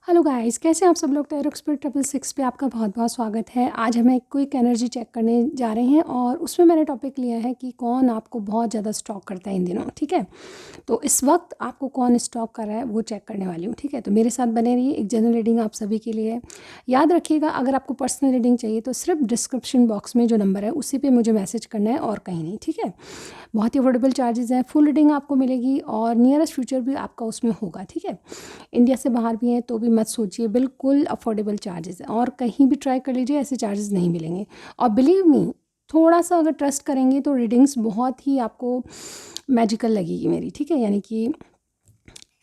Hello guys, कैसे हैं आप सब लोग। टैरो एक्सपर्ट 666 पे आपका बहुत बहुत स्वागत है। आज हम एक क्विक एनर्जी चेक करने जा रहे हैं और उसमें मैंने टॉपिक लिया है कि कौन आपको बहुत ज़्यादा स्टॉक करता है इन दिनों। ठीक है, तो इस वक्त आपको कौन स्टॉक कर रहा है वो चेक करने वाली हूँ। ठीक है, तो मेरे साथ बने रहिए। एक जनरल रीडिंग आप सभी के लिए है। याद रखिएगा, अगर आपको पर्सनल रीडिंग चाहिए तो सिर्फ डिस्क्रिप्शन बॉक्स में जो नंबर है उसी पर मुझे मैसेज करना है और कहीं नहीं। ठीक है, बहुत ही अफोर्डेबल चार्जेस हैं। फुल रीडिंग आपको मिलेगी और नियरेस्ट फ्यूचर भी आपका उसमें होगा। ठीक है, इंडिया से बाहर भी हैं तो भी मत सोचिए, बिल्कुल अफोर्डेबल चार्जेस हैं और कहीं भी ट्राई कर लीजिए, ऐसे चार्जेस नहीं मिलेंगे। और बिलीव मी, थोड़ा सा अगर ट्रस्ट करेंगे तो रीडिंग्स बहुत ही आपको मैजिकल लगेगी मेरी। ठीक है, यानी कि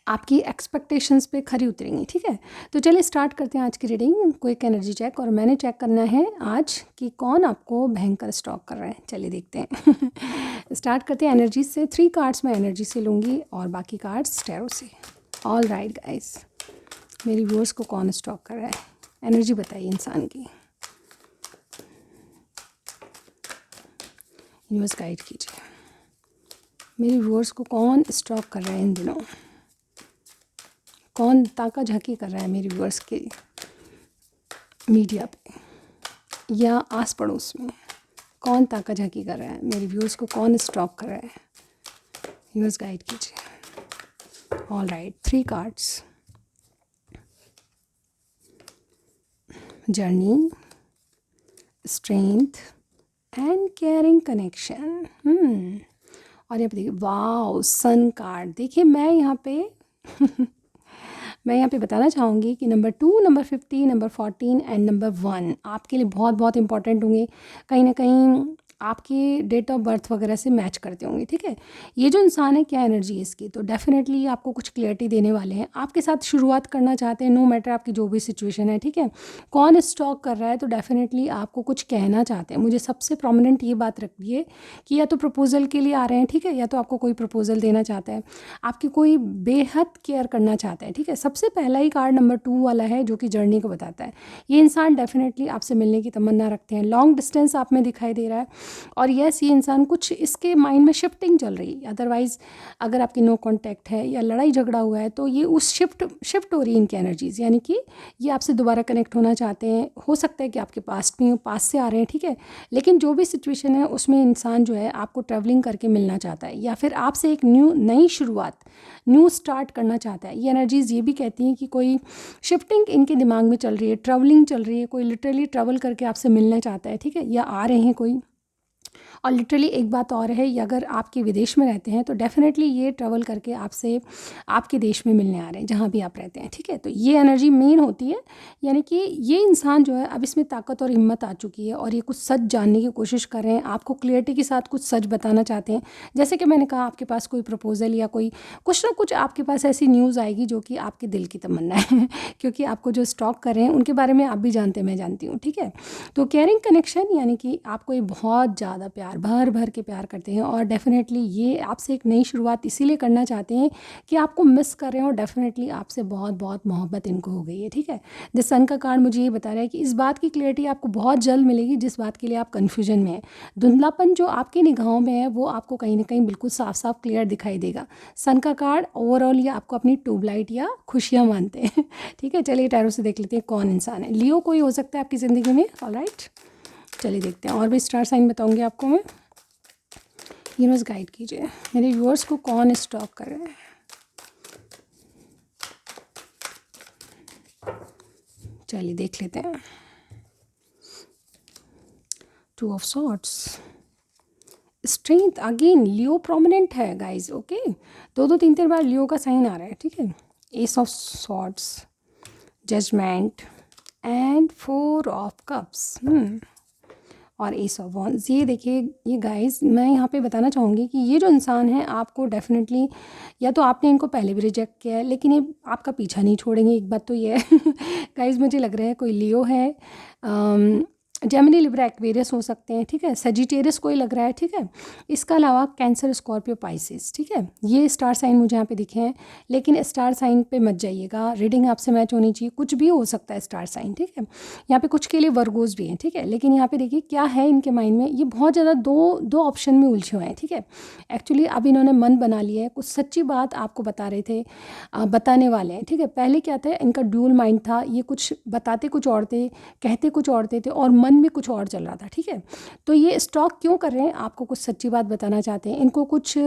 आपकी एक्सपेक्टेशंस पे खरी उतरेंगी। ठीक है, तो चलिए स्टार्ट करते हैं आज की रीडिंग, क्विक एनर्जी चेक। और मैंने चेक करना है आज कि कौन आपको भयंकर स्टॉक कर रहा है। चलिए देखते हैं। स्टार्ट करते हैं एनर्जी से। 3 कार्ड्स मैं एनर्जी से लूँगी और बाकी कार्ड्स टैरो से। ऑल राइट गाइस, मेरी व्यूअर्स को कौन स्टॉक कर रहा है, एनर्जी बताइए इंसान की। यूनिवर्स गाइड कीजिए, मेरी व्यूअर्स को कौन स्टॉक कर रहा है इन दिनों, कौन ताका झाकी कर रहा है मेरी व्यूअर्स के मीडिया पे या आस पड़ोस में। कौन ताका झाकी कर रहा है मेरी व्यूअर्स को, कौन स्टॉक कर रहा है। यूनिवर्स गाइड कीजिए। All right, 3 cards. Journey, strength and caring connection. और यहाँ पे देखिए, वाओ, सन कार्ड। देखिए मैं यहाँ पे मैं यहाँ पे बताना चाहूँगी कि number 2, number 50, number 14 and number 1 आपके लिए बहुत बहुत इंपॉर्टेंट होंगे। कहीं ना कहीं आपके डेट ऑफ बर्थ वगैरह से मैच करते होंगे। ठीक है, ये जो इंसान है, क्या एनर्जी है इसकी, तो डेफिनेटली आपको कुछ क्लियरिटी देने वाले हैं। आपके साथ शुरुआत करना चाहते हैं, नो मैटर आपकी जो भी सिचुएशन है। ठीक है, कौन स्टॉक कर रहा है तो डेफिनेटली आपको कुछ कहना चाहते हैं। मुझे सबसे प्रोमिनेंट ये बात रखिए कि या तो प्रपोजल के लिए आ रहे हैं, ठीक है, या तो आपको कोई प्रपोजल देना चाहता है, आपकी कोई बेहद केयर करना चाहता है। ठीक है, सबसे पहला ही कार्ड नंबर 2 वाला है जो कि जर्नी को बताता है। ये इंसान डेफिनेटली आपसे मिलने की तमन्ना रखते हैं। लॉन्ग डिस्टेंस आप में दिखाई दे रहा है और यस, ये इंसान कुछ इसके माइंड में शिफ्टिंग चल रही है। अदरवाइज़ अगर आपकी नो कांटेक्ट है या लड़ाई झगड़ा हुआ है तो ये उस शिफ्ट हो रही है इनकी एनर्जीज़, यानी कि ये आपसे दोबारा कनेक्ट होना चाहते हैं। हो सकता है कि आपके पास भी पास से आ रहे हैं। ठीक है, लेकिन जो भी सिचुएशन है उसमें इंसान जो है आपको ट्रैवलिंग करके मिलना चाहता है या फिर आपसे एक नई शुरुआत, न्यू स्टार्ट करना चाहता है। ये एनर्जीज़ ये भी कहती हैं कि कोई शिफ्टिंग इनके दिमाग में चल रही है, ट्रैवलिंग चल रही है, कोई लिटरली ट्रैवल करके आपसे मिलना चाहता है। ठीक है, या आ रहे हैं कोई। और लिटरली एक बात और है, ये अगर आपके विदेश में रहते हैं तो डेफिनेटली ये ट्रैवल करके आपसे आपके देश में मिलने आ रहे हैं जहाँ भी आप रहते हैं। ठीक है, तो ये एनर्जी मेन होती है, यानी कि ये इंसान जो है अब इसमें ताकत और हिम्मत आ चुकी है और ये कुछ सच जानने की कोशिश कर रहे हैं, आपको क्लियरिटी के साथ कुछ सच बताना चाहते हैं। जैसे कि मैंने कहा, आपके पास कोई प्रपोजल या कोई कुछ ना कुछ आपके पास ऐसी न्यूज़ आएगी जो कि आपके दिल की तमन्ना है। क्योंकि आपको जो स्टॉक कर रहे हैं उनके बारे में आप भी जानते हैं, मैं जानती हूँ। ठीक है, तो केयरिंग कनेक्शन यानी कि आपको ये बहुत ज़्यादा प्यार, भर भर के प्यार करते हैं और डेफिनेटली ये आपसे एक नई शुरुआत इसीलिए करना चाहते हैं कि आपको मिस कर रहे हैं और डेफिनेटली आपसे बहुत बहुत मोहब्बत इनको हो गई है। ठीक है, द सन का कार्ड मुझे ये बता रहा है कि इस बात की क्लियरिटी आपको बहुत जल्द मिलेगी जिस बात के लिए आप कन्फ्यूजन में हैं। धुंधलापन जो आपकी निगाहों में है वो आपको कहीं ना कहीं बिल्कुल साफ साफ क्लियर दिखाई देगा। सन का कार्ड ओवरऑल ये आपको अपनी ट्यूबलाइट या खुशियाँ मानते हैं। ठीक है, चलिए टैरो से देख लेते हैं कौन इंसान है। लियो कोई हो सकता है आपकी ज़िंदगी में। ऑलराइट, चलिए देखते हैं। और भी स्टार साइन बताऊंगी आपको मैं। यूनिवर्स गाइड कीजिए, मेरे व्यूअर्स को कौन स्टॉक कर रहे हैं। चलिए देख लेते हैं। 2 of swords, strength, again Leo prominent है गाइज। ओके, 2-3 बार लियो का साइन आ रहा है। ठीक है, ace of swords, judgement and 4 of cups और एस ऑफ वॉन्ड्स। ये देखिए, ये गाइस मैं यहाँ पे बताना चाहूँगी कि ये जो इंसान है आपको डेफिनेटली, या तो आपने इनको पहले भी रिजेक्ट किया है लेकिन ये आपका पीछा नहीं छोड़ेंगे। एक बात तो ये है गाइस, मुझे लग रहा है कोई लियो है जेमिनी, लिब्रा, एक्वेरियस हो सकते हैं, ठीक है। सजिटेरियस कोई लग रहा है, ठीक है। इसका अलावा कैंसर, स्कॉर्पियो, पाइसिस, ठीक है। ये स्टार साइन मुझे यहाँ पे दिखे हैं, लेकिन स्टार साइन पे मत जाइएगा, रीडिंग आपसे मैच होनी चाहिए। कुछ भी हो सकता है स्टार साइन, ठीक है। यहाँ पे कुछ के लिए वर्गोज भी हैं, ठीक है। लेकिन यहाँ पे देखिए क्या है इनके माइंड में, ये बहुत ज़्यादा दो ऑप्शन में उलझे हुए हैं, ठीक है। एक्चुअली अब इन्होंने मन बना लिया है, कुछ सच्ची बात आपको बता रहे थे, बताने वाले हैं, ठीक है। पहले क्या था, इनका ड्यूल माइंड था, ये कुछ बताते कुछ और थे, कहते कुछ और थे और मन में कुछ और चल रहा था, ठीक है। तो ये स्टॉक क्यों कर रहे हैं, आपको कुछ सच्ची बात बताना चाहते हैं। इनको कुछ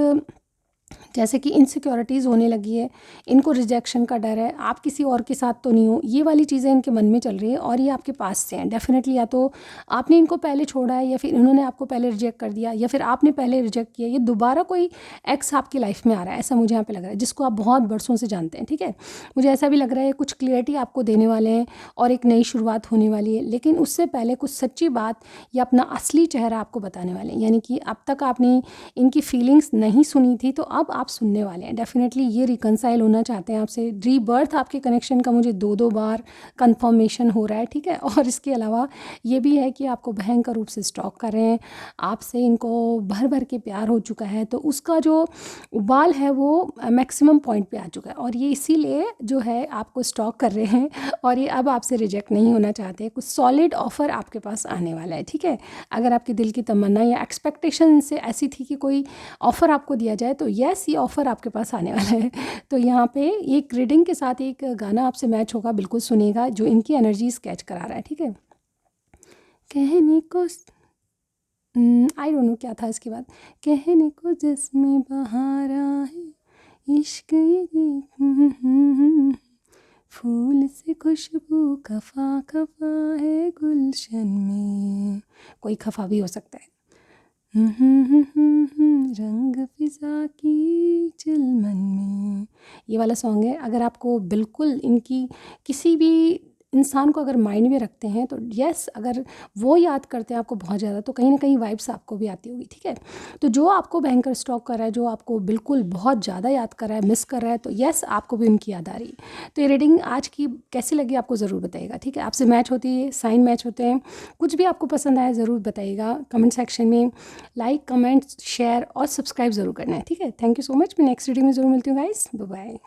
जैसे कि इनसिक्योरिटीज़ होने लगी है, इनको रिजेक्शन का डर है, आप किसी और के साथ तो नहीं हो, ये वाली चीज़ें इनके मन में चल रही है और ये आपके पास से हैं डेफिनेटली। या तो आपने इनको पहले छोड़ा है, या फिर इन्होंने आपको पहले रिजेक्ट कर दिया, या फिर आपने पहले रिजेक्ट किया। ये दोबारा कोई एक्स आपकी लाइफ में आ रहा है, ऐसा मुझे यहाँ पे लग रहा है, जिसको आप बहुत बरसों से जानते हैं, ठीक है। मुझे ऐसा भी लग रहा है कुछ क्लियरिटी आपको देने वाले हैं और एक नई शुरुआत होने वाली है, लेकिन उससे पहले कुछ सच्ची बात या अपना असली चेहरा आपको बताने वाले हैं। यानी कि अब तक आपने इनकी फीलिंग्स नहीं सुनी थी, तो अब आप सुनने वाले हैं डेफिनेटली। ये रिकंसाइल होना चाहते हैं आपसे, रीबर्थ आपके कनेक्शन का मुझे दो बार कंफर्मेशन हो रहा है, ठीक है। और इसके अलावा ये भी है कि आपको भयंकर रूप से स्टॉक कर रहे हैं, आपसे इनको भर भर के प्यार हो चुका है, तो उसका जो उबाल है वो मैक्सिमम पॉइंट पे आ चुका है, और ये इसीलिए जो है आपको स्टॉक कर रहे हैं, और ये अब आपसे रिजेक्ट नहीं होना चाहते। कुछ सॉलिड ऑफ़र आपके पास आने वाला है, ठीक है। अगर आपके दिल की तमन्ना या एक्सपेक्टेशन से ऐसी थी कि कोई ऑफ़र आपको दिया जाए, तो यस, ये ऑफ़र आपके पास आने वाला है। तो यहाँ पे एक रीडिंग के साथ एक गाना आपसे मैच होगा, बिल्कुल सुनिएगा, जो इनकी एनर्जी स्केच करा रहा है, ठीक है। कहने को आई डोंट नो क्या था इसके बाद, कहने को जिसमें बहारा है, इश्क ये फूल से खुशबू खफा खफा है गुलशन में, कोई खफा भी हो सकता है। रंग फिजा की चिलमन में, ये वाला सॉन्ग है। अगर आपको बिल्कुल इनकी किसी भी इंसान को अगर माइंड में रखते हैं, तो यस, अगर वो याद करते हैं आपको बहुत ज़्यादा, तो कहीं ना कहीं वाइब्स आपको भी आती होगी, ठीक है। तो जो आपको भयंकर स्टॉक कर रहा है, जो आपको बिल्कुल बहुत ज़्यादा याद कर रहा है, मिस कर रहा है, तो यस, आपको भी उनकी याद आ रही है। तो ये रीडिंग आज की कैसी लगी आपको ज़रूर बताइएगा, ठीक है। आपसे मैच होती है, साइन मैच होते हैं, कुछ भी आपको पसंद आया ज़रूर बताइएगा कमेंट सेक्शन में। लाइक, कमेंट, शेयर और सब्सक्राइब ज़रूर करना है, ठीक है। Thank you so much. मैं नेक्स्ट रीडिंग में ज़रूर मिलती हूँ गाइस, बाय बाय।